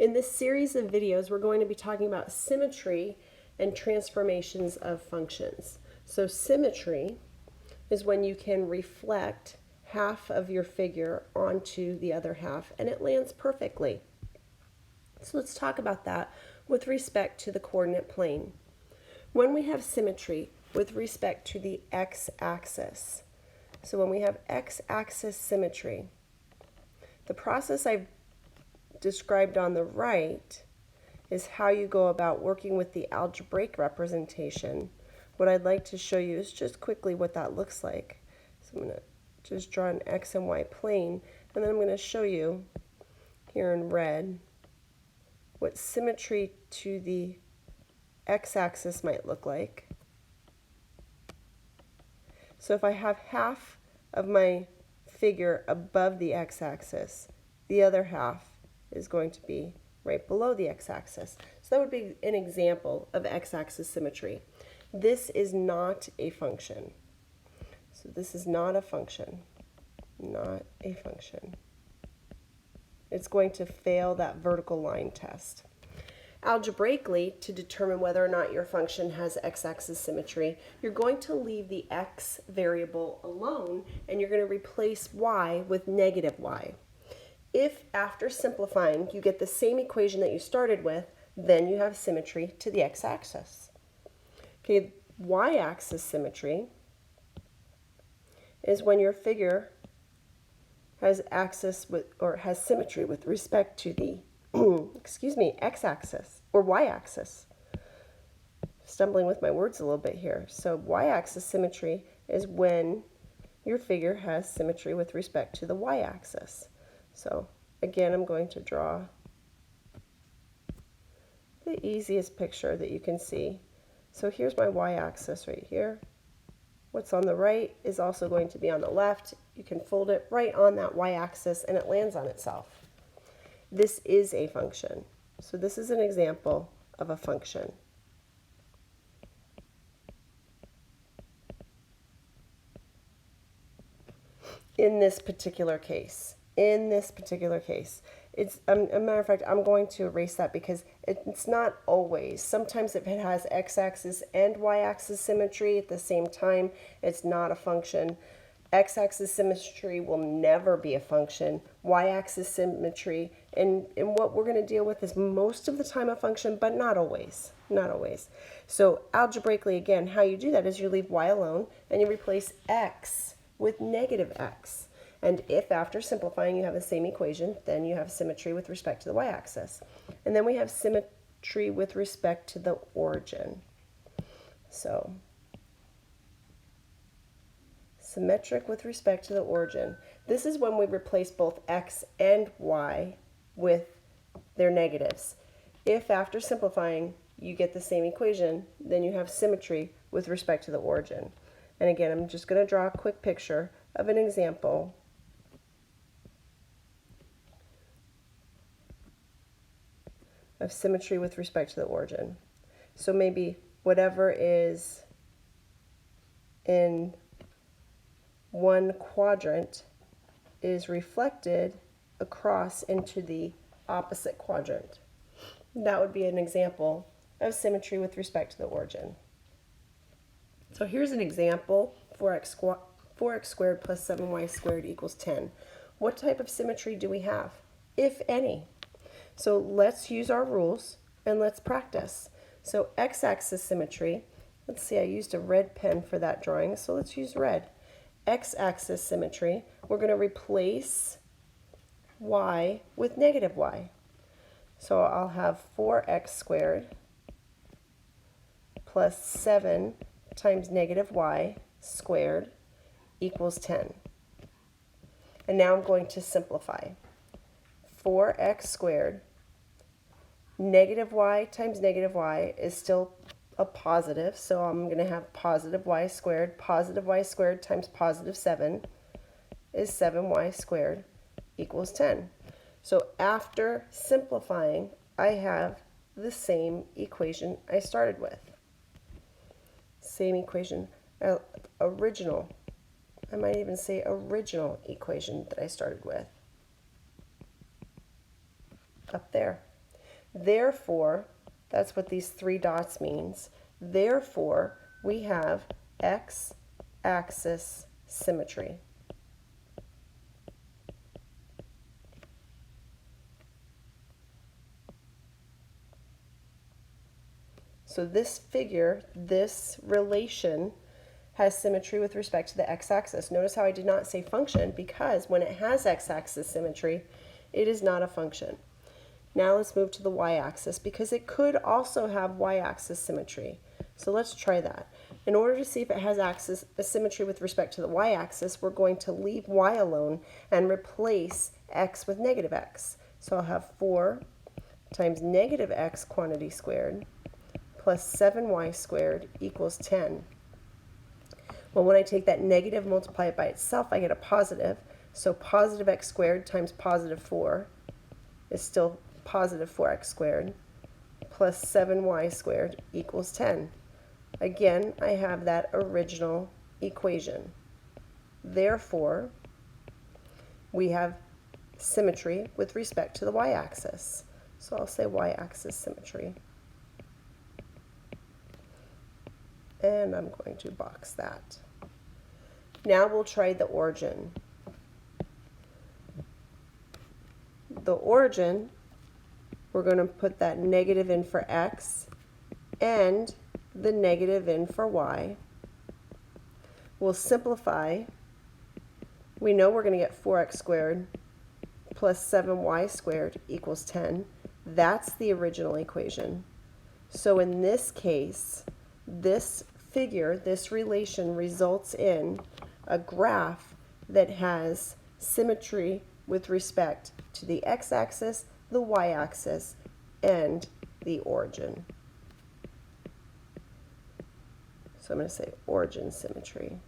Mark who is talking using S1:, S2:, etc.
S1: In this series of videos, we're going to be talking about symmetry and transformations of functions. So symmetry is when you can reflect half of your figure onto the other half and it lands perfectly. So let's talk about that with respect to the coordinate plane. When we have symmetry with respect to the x-axis, so when we have x-axis symmetry, the process I've described on the right is how you go about working with the algebraic representation. What I'd like to show you is just quickly what that looks like. So I'm going to just draw an x and y plane, and then I'm going to show you here in red what symmetry to the x-axis might look like. So if I have half of my figure above the x-axis, the other half is going to be right below the x-axis. So that would be an example of x-axis symmetry. This is not a function. So this is not a function. Not a function. It's going to fail that vertical line test. Algebraically, to determine whether or not your function has x-axis symmetry, you're going to leave the x variable alone and you're going to replace y with negative y. If after simplifying you get the same equation that you started with, then you have symmetry to the x-axis. Okay, y-axis symmetry is when your figure has has symmetry with respect to the x-axis or y-axis. Stumbling with my words a little bit here. So y-axis symmetry is when your figure has symmetry with respect to the y-axis. So again, I'm going to draw the easiest picture that you can see. So here's my y-axis right here. What's on the right is also going to be on the left. You can fold it right on that y-axis and it lands on itself. This is a function. So this is an example of a function. In this particular case, it's a matter of fact, I'm going to erase that because it's not always. Sometimes if it has x-axis and y-axis symmetry at the same time, it's not a function. X-axis symmetry will never be a function. Y-axis symmetry, and what we're going to deal with is most of the time a function, but not always. Not always. So algebraically, again, how you do that is you leave y alone and you replace x with negative x. And if after simplifying you have the same equation, then you have symmetry with respect to the y-axis. And then we have symmetry with respect to the origin. So symmetric with respect to the origin. This is when we replace both x and y with their negatives. If after simplifying you get the same equation, then you have symmetry with respect to the origin. And again, I'm just going to draw a quick picture of an example of symmetry with respect to the origin. So maybe whatever is in one quadrant is reflected across into the opposite quadrant. That would be an example of symmetry with respect to the origin. So here's an example, 4x squared plus 7y squared equals 10. What type of symmetry do we have, if any? So let's use our rules and let's practice. So x-axis symmetry, let's see, I used a red pen for that drawing, so let's use red. X-axis symmetry, we're going to replace y with negative y. So I'll have 4x squared plus 7 times negative y squared equals 10. And now I'm going to simplify. 4x squared, negative y times negative y is still a positive, so I'm going to have positive y squared times positive 7 is 7y squared equals 10. So after simplifying, I have the same equation I started with. Same equation, original, I might even say original equation that I started with. Up there. Therefore, that's what these 3 dots means. Therefore, we have x-axis symmetry. So this figure, this relation, has symmetry with respect to the x-axis. Notice how I did not say function, because when it has x-axis symmetry, it is not a function. Now let's move to the y-axis, because it could also have y-axis symmetry. So let's try that. In order to see if it has symmetry with respect to the y-axis, we're going to leave y alone and replace x with negative x. So I'll have 4 times negative x quantity squared plus 7y squared equals 10. Well, when I take that negative, multiply it by itself, I get a positive. So positive x squared times positive 4 is still positive 4x squared plus 7y squared equals 10. Again, I have that original equation. Therefore, we have symmetry with respect to the y-axis. So I'll say y-axis symmetry. And I'm going to box that. Now we'll try the origin. The origin, we're going to put that negative in for x and the negative in for y. We'll simplify. We know we're going to get 4x squared plus 7y squared equals 10. That's the original equation. So in this case, this figure, this relation results in a graph that has symmetry with respect to the x-axis, the y-axis, and the origin. So I'm going to say origin symmetry.